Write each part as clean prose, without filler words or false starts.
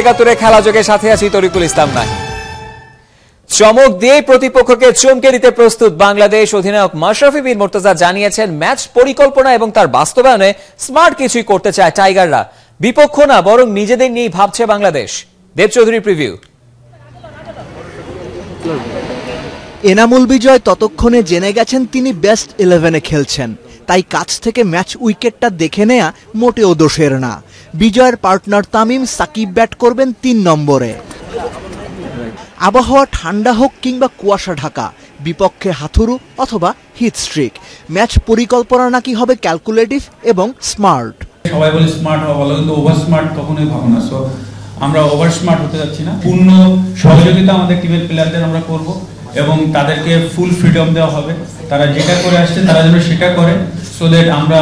একাত্তরে খেলা যোগে সাথে আছি তরিকুল ইসলাম নাহি। চমক দিয়ে প্রতিপক্ষকে চমকে দিতে প্রস্তুত বাংলাদেশ। অধিনায়ক মাশরাফি বিন মুর্তজা জানিয়েছেন, ম্যাচ পরিকল্পনা এবং তার বাস্তবায়নে স্মার্ট কিছুই করতে চায় টাইগাররা। বিপক্ষ না, বরং নিজেদের নিয়েই ভাবছে বাংলাদেশ। দেব চৌধুরী প্রিভিউ। এনামুল বিজয় ততক্ষণে জেনে গেছেন তিনি বেস্ট 11-এ খেলছেন, তাই কাছ থেকে ম্যাচ উইকেটটা দেখে নেয়া মোটেও দোষের না। বিজয়ের পার্টনার তামিম সাকিব ব্যাট করবেন 3 নম্বরে। আবহাওয়া ঠান্ডা হোক কিংবা কুয়াশা ঢাকা, বিপক্ষে হাথুরু অথবা হিট স্ট্রিক, ম্যাচ পরিকল্পনা নাকি হবে ক্যালকুলেটিভ এবং স্মার্ট। সবাই বলে স্মার্ট হওয়া ভালো, কিন্তু ওভার স্মার্ট কখনোই ভাবো না। সো আমরা ওভার স্মার্ট হতে যাচ্ছি না। পূর্ণ সহযোগিতা আমাদের টিমের প্লেয়ারদের আমরা করব এবং তাদেরকে ফুল ফ্রিডম দেওয়া হবে। তারা যেটা করে আসছে তারা যেন সেটা করে, সো দ্যাট আমরা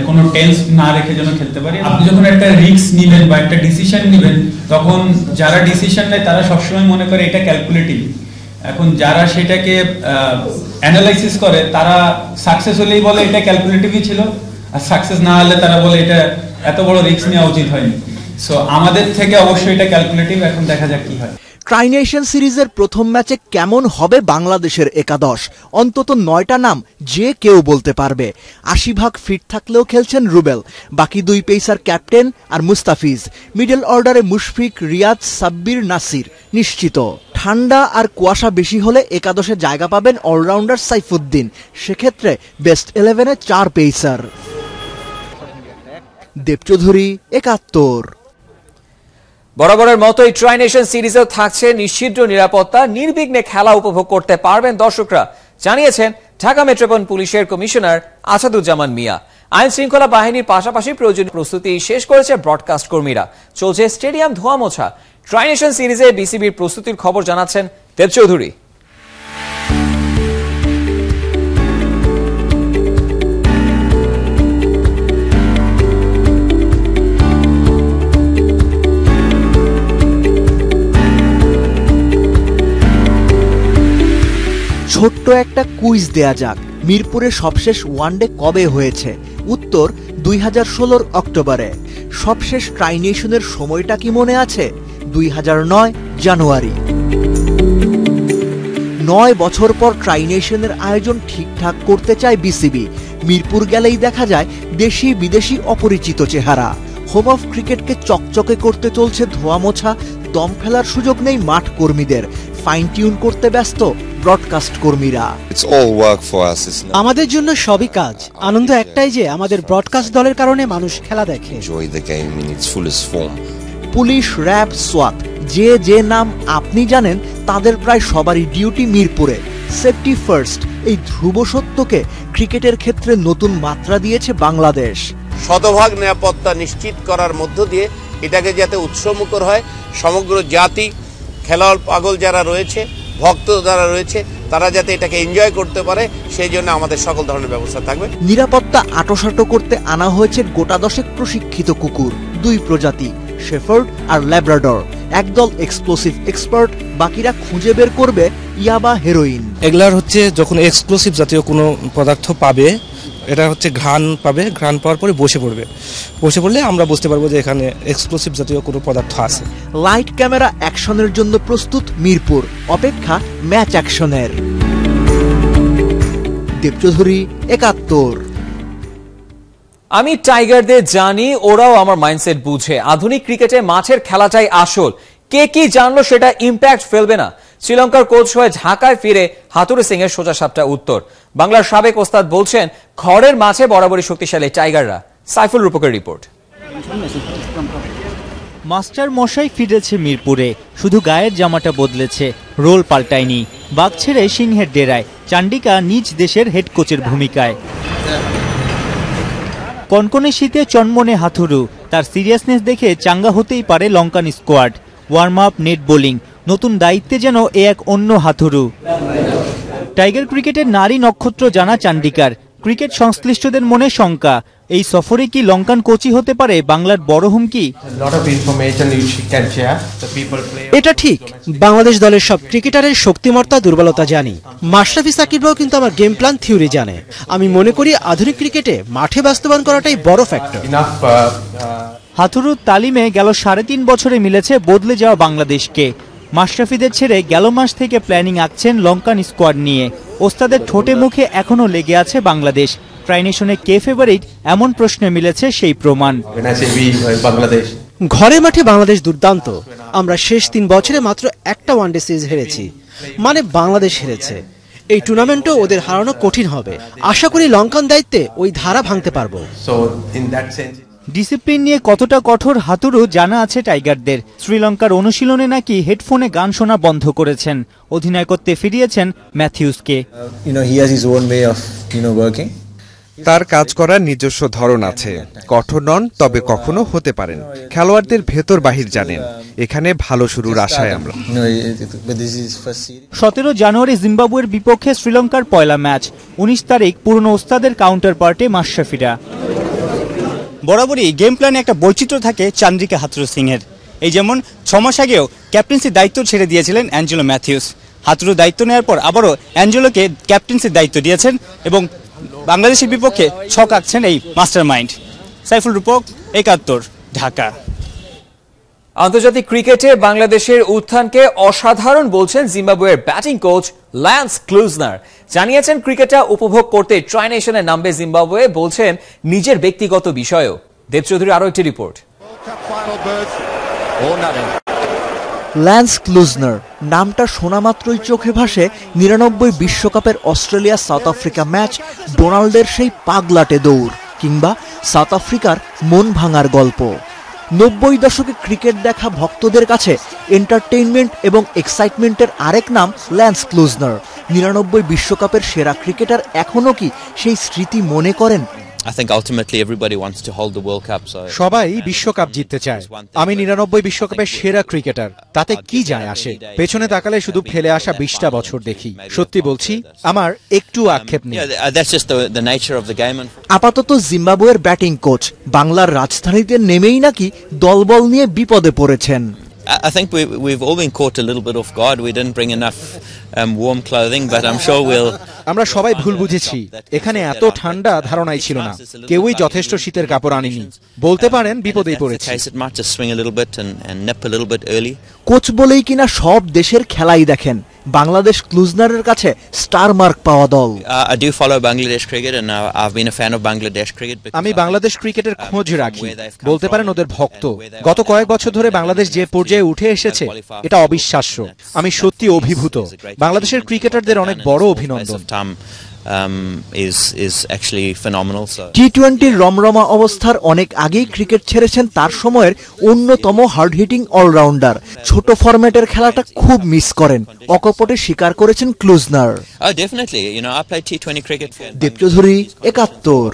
কোনো টেন্স না রেখে যেন খেলতে পারি। আপনি যখন একটা রিস্ক নিবেন বা একটা ডিসিশন নিবেন, তখন যারা ডিসিশন নেয় তারা সবসময় মনে করে এটা ক্যালকুলেটিভ। এখন যারা সেটাকে অ্যানালাইসিস করে তারা সাকসেস হলেই বলে এটা ক্যালকুলেটিভই ছিল, আর সাকসেস না হলে তারা বলে এটা এত বড় রিস্ক নেওয়া উচিত হয়নি। সো আমাদের থেকে অবশ্যই এটা ক্যালকুলেটিভ। এখন দেখা যাক কি হয়। ট্রাই নেশন সিরিজের প্রথম ম্যাচে কেমন হবে বাংলাদেশের একাদশ? অন্তত 9টা নাম যে কেউ বলতে পারবে। 80% ফিট থাকলেও খেলছেন রুবেল, বাকি 2 পেসার ক্যাপ্টেন আর মুস্তাফিজ। মিডল অর্ডারে মুশফিক, রিয়াদ, সাব্বির, নাসির নিশ্চিত। ঠান্ডা আর কুয়াশা বেশি হলে একাদশে জায়গা পাবেন অলরাউন্ডার সাইফুদ্দিন, সেক্ষেত্রে বেস্ট 11-এ 4 পেসার। দেব চৌধুরী, 71। বরাবরের মতোই ট্রাই নেশন সিরিজেও থাকছে নিশ্চিদ্র নিরাপত্তা। নির্বিঘ্নে খেলা উপভোগ করতে পারবেন দর্শকরা, জানিয়েছেন ঢাকা মেট্রোপলিটন পুলিশের কমিশনার আসাদুজ্জামান মিয়া। আইন শৃঙ্খলা বাহিনীর পাশাপাশি প্রয়োজনীয় প্রস্তুতি শেষ করেছে ব্রডকাস্ট কর্মীরা। চলছে স্টেডিয়াম ধোয়া মোছা। ট্রাই নেশন সিরিজে বিসিবির প্রস্তুতির খবর জানাচ্ছেন দেব চৌধুরী। ছোট্ট একটা কুইজ দেয়া যাক। মিরপুরে সবশেষ ওয়ানডে কবে হয়েছে? উত্তর 2016 অক্টোবরে। সবশেষ ট্রাই নেশনের সময়টা কি মনে আছে? 2009 জানুয়ারি। 9 বছর পর ট্রাই নেশনের আয়োজন ঠিকঠাক করতে চায় বিসিবি। মিরপুর গেলেই দেখা যায় দেশি বিদেশি অপরিচিত চেহারা। হোম অফ ক্রিকেটকে চকচকে করতে চলছে ধোয়া মোছা। দম ফেলার সুযোগ নেই মাঠ কর্মীদের, ফাইন টিউন করতে ব্যস্ত ব্রডকাস্ট কর্মীরা। আমাদের জন্য সবই কাজ। আনন্দ একটাই যে আমাদের ব্রডকাস্ট দলের কারণে মানুষ খেলা দেখে। পুলিশ, র্যাব, সোয়াত, যে নাম আপনি জানেন তাদের প্রায় সবারই ডিউটি মিরপুরে। সেফটি ফার্স্ট, এই ধ্রুব সত্যকে ক্রিকেটের ক্ষেত্রে নতুন মাত্রা দিয়েছে বাংলাদেশ। শতভাগ নিরাপত্তা নিশ্চিত করার মধ্য দিয়ে এটাকে যাতে উৎসমুখর হয়, সমগ্র জাতি, খেলোয়াড় পাগল যারা রয়েছে, ভক্ত যারা রয়েছে, তারা যাতে এটাকে এনজয় করতে পারে, সেই জন্য আমাদের সকল ধরনের ব্যবস্থা থাকবে। নিরাপত্তা আঁটোসাঁটো করতে আনা হয়েছে গোটা 10 প্রশিক্ষিত কুকুর, 2 প্রজাতি, শেফার্ড আর ল্যাব্রাডর। একদল এক্সপ্লোসিভ এক্সপার্ট, বাকিরা খুঁজে বের করবে ইয়াবা, হেরোইন। এগুলার যখন এক্সপ্লোসিভ জাতীয় কোনো পদার্থ পাবে, এটা ঘ্রাণ পাবে, ঘ্রাণ পাওয়ার পরে বসে পড়লে আমরা বুঝতে পারবো যে এখানে এক্সপ্লোসিভ জাতীয় কোনো পদার্থ আছে। লাইট ক্যামেরা অ্যাকশনের জন্য প্রস্তুত মিরপুর, অপেক্ষা ম্যাচ অ্যাকশনের। দেব চৌধুরী, 71। আমি টাইগারদের জানি, ওরাও আমার মাইন্ডসেট বুঝে। আধুনিক ক্রিকেটে মাঠের খেলাটাই আসল। কে কি জানলো সেটা ইম্প্যাক্ট ফেলবে না। শ্রীলঙ্কার কোচ হয়ে ঢাকায় ফিরে হাতুড়ি সিং এর সোজা সাপটা উত্তর। বাংলার সাবেক ওস্তাদ বলছেন, ঘরের মাঠে বরাবরই শক্তিশালী টাইগাররা। সাইফুল রূপকের রিপোর্ট। মাস্টার মশাই ফিরেছে মিরপুরে, শুধু গায়ের জামাটা বদলেছে, রোল পাল্টায়নি। বাঘ ছেড়ে সিংহের ডেরায়, চান্ডিকা নিজ দেশের হেড কোচের ভূমিকায়। কনকনে শীতে চনমনে হাথুরু, তার সিরিয়াসনেস দেখে চাঙ্গা হতেই পারে Lankan squad. Warm up, net bowling, নতুন দায়িত্বে যেন এক অন্য হাথুরু। টাইগার ক্রিকেটের নারী নক্ষত্র জানা চান্ডিকার। ক্রিকেট সংশ্লিষ্টদের মনে শঙ্কা, এই সফরে কি লঙ্কান কোচই হতে পারে বাংলার বড় হুমকি? এটা ঠিক, বাংলাদেশ দলের সব ক্রিকেটারের শক্তিমত্তা দুর্বলতা জানি। মাশরাফি সাকিবরাও কিন্তু আমার গেম প্ল্যান থিওরি জানে। আমি মনে করি আধুনিক ক্রিকেটে মাঠে বাস্তবায়ন করাটাই বড় ফ্যাক্টর। হাথুরুর তালিমে গেল 3.5 বছরে মিলেছে বদলে যাওয়া বাংলাদেশকে। মাশরাফিদের ছেড়ে গেল মাস থেকে প্ল্যানিং আঁকছেন লঙ্কান স্কোয়াড নিয়ে। ওস্তাদের ঠোঁটে মুখে এখনো লেগে আছে বাংলাদেশ। ট্রাইনেশনে কে ফেভারিট এমন প্রশ্নে মিলেছে সেই প্রমাণ। ঘরে মাঠে বাংলাদেশ দুর্দান্ত। আমরা শেষ 3 বছরে মাত্র একটা ওয়ানডে সিরিজ হেরেছি, মানে বাংলাদেশ হেরেছে। এই টুর্নামেন্টও ওদের হারানো কঠিন হবে। আশা করি লঙ্কান দায়িত্বে ওই ধারা ভাঙতে পারবো। ডিসিপ্লিন নিয়ে কতটা কঠোর হাথুরু জানা আছে টাইগারদের। শ্রীলঙ্কার অনুশীলনে নাকি হেডফোনে গান শোনা বন্ধ করেছেন। অধিনায়কত্বে ফিরিয়েছেন ম্যাথিউসকে। তার কাজ করার নিজস্ব ধরন আছে। কঠোর নন, তবে কখনো হতে পারেন। খেলোয়াড়দের ভেতর বাহির জানেন। এখানে ভালো শুরুর আশায় আমরা। 17 জানুয়ারি জিম্বাবুয়ের বিপক্ষে শ্রীলঙ্কার পয়লা ম্যাচ। 19 তারিখ পুরনো ওস্তাদের কাউন্টার পার্টে মাশরাফিরা। বরাবরই গেম প্ল্যানে একটা বৈচিত্র্য থাকে চান্দ্রিকা হাথুরু সিংয়ের। এই যেমন 6 মাস আগেও ক্যাপ্টেন্সির দায়িত্ব ছেড়ে দিয়েছিলেন অ্যাঞ্জেলো ম্যাথিউস। হাথুরু দায়িত্ব নেওয়ার পর আবারও অ্যাঞ্জেলোকে ক্যাপ্টেন্সির দায়িত্ব দিয়েছেন এবং বাংলাদেশের বিপক্ষে ছক আঁকছেন এই মাস্টার মাইন্ড। সাইফুল রূপক, 71, ঢাকা। আন্তর্জাতিক ক্রিকেটে বাংলাদেশের উত্থানকে অসাধারণ বলছেন জিম্বাবুয়ের ব্যাটিং কোচ ল্যান্স ক্লুজনার। জানিয়েছেন ক্রিকেটটা উপভোগ করতে ট্রাইনেশনে নামবে জিম্বাবুয়ে, বলছেন নিজের ব্যক্তিগত বিষয়েও। দেব চৌধুরী আরো একটি রিপোর্ট। ল্যান্স ক্লুজনার নামটা শোনা মাত্রই চোখে ভাসে 99 বিশ্বকাপের অস্ট্রেলিয়া সাউথ আফ্রিকা ম্যাচ, ডোনাল্ডের সেই পাগলাটে দৌড়, কিংবা সাউথ আফ্রিকার মন ভাঙার গল্প। 90 দশকে ক্রিকেট দেখা ভক্তদের কাছে এন্টারটেইনমেন্ট এবং এক্সাইটমেন্টের আরেক নাম ল্যান্স ক্লুজনার। 99 বিশ্বকাপের সেরা ক্রিকেটার এখনো কি সেই স্মৃতি মনে করেন? সবাই বিশ্বকাপ জিততে চায়। আমি 99 বিশ্বকাপের সেরা ক্রিকেটার, তাতে কি যায় আসে? পেছনে তাকালে শুধু ফেলে আসা 20টা বছর দেখি। সত্যি বলছি, আমার একটু আক্ষেপ নেই। আপাতত জিম্বাবুয়ের ব্যাটিং কোচ বাংলার রাজধানীতে নেমেই নাকি দলবল নিয়ে বিপদে পড়েছেন। I think we've all been caught a little bit off guard. We didn't bring enough warm clothing, but I'm sure we'll. আমরা সবাই ভুল বুঝেছি। এখানে এত ঠান্ডা ধারণাই ছিল না। কেউই যথেষ্ট শীতের কাপড় আনেনি। বলতে পারেন বিপদেই পড়েছি। কোচ বলেই কিনা সব দেশের খেলাই দেখেন। বাংলাদেশ ক্লুজনারের কাছে স্টার মার্ক পাওয়া দল। আমি বাংলাদেশ ক্রিকেটের খোঁজ রাখি, বলতে পারেন ওদের ভক্ত। গত কয়েক বছর ধরে বাংলাদেশ যে পর্যায়ে উঠে এসেছে, এটা অবিশ্বাস্য। আমি সত্যি অভিভূত। বাংলাদেশের ক্রিকেটারদের অনেক বড় অভিনন্দন। টি-20 রমরমা অবস্থার অনেক আগেই ক্রিকেট ছেড়েছেন তার সময়ের অন্যতম হার্ড হিটিং অলরাউন্ডার। ছোট ফরম্যাটের খেলাটা খুব মিস করেন, অকপটে স্বীকার করেছেন ক্লুজনার। দেব চৌধুরী, 71।